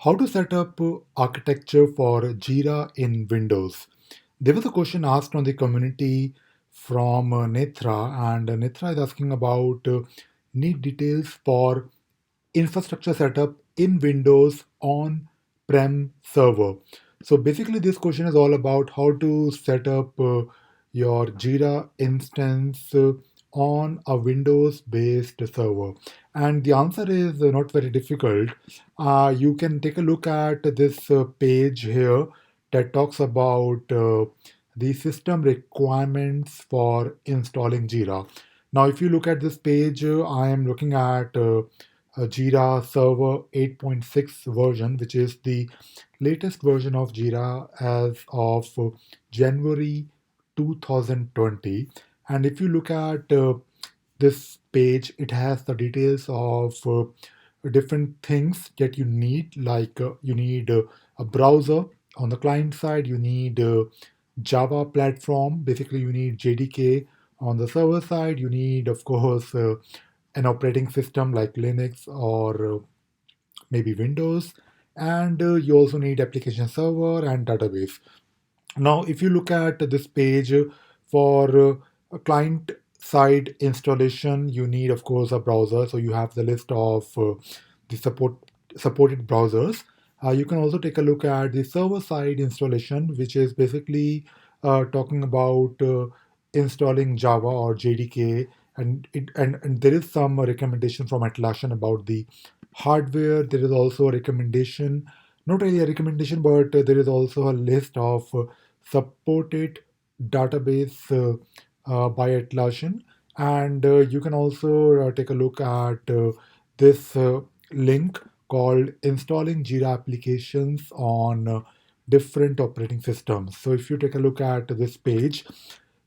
How to set up architecture for Jira in Windows? There was a question asked on the community from Netra, and Netra is asking about need details for infrastructure setup in Windows on-prem server. So basically, this question is all about how to set up your Jira instance on a Windows-based server. And the answer is not very difficult. You can take a look at this page here that talks about the system requirements for installing Jira. Now, if you look at this page, I am looking at Jira Server 8.6 version, which is the latest version of Jira as of January 2020. And if you look at this page, it has the details of different things that you need, like you need a browser on the client side, you need Java platform, basically, you need JDK on the server side, you need, of course, an operating system like Linux or maybe Windows, and you also need application server and database. Now, if you look at this page for a client side installation, you need, of course, a browser. So you have the list of the supported browsers. You can also take a look at the server side installation, which is basically talking about installing Java or JDK. And there is some recommendation from Atlassian about the hardware. There is also a recommendation, not really a recommendation, but there is also a list of supported database by Atlassian. And you can also take a look at this link called Installing Jira Applications on Different Operating Systems. So if you take a look at this page,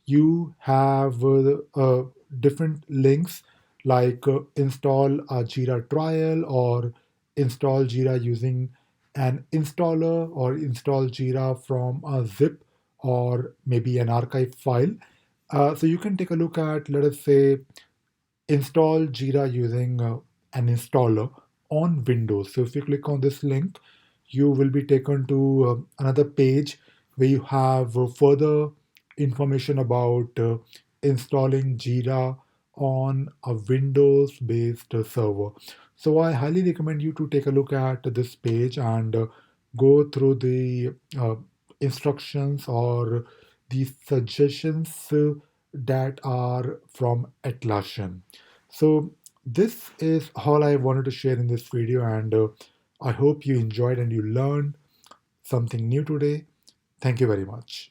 you have different links like install a Jira trial or install Jira using an installer or install Jira from a zip or maybe an archive file. So you can take a look at, let us say, install Jira using an installer on Windows. So if you click on this link, you will be taken to another page where you have further information about installing Jira on a Windows based server. So I highly recommend you to take a look at this page and go through the instructions or the suggestions that are from Atlassian. So this is all I wanted to share in this video, and I hope you enjoyed and you learned something new today. Thank you very much.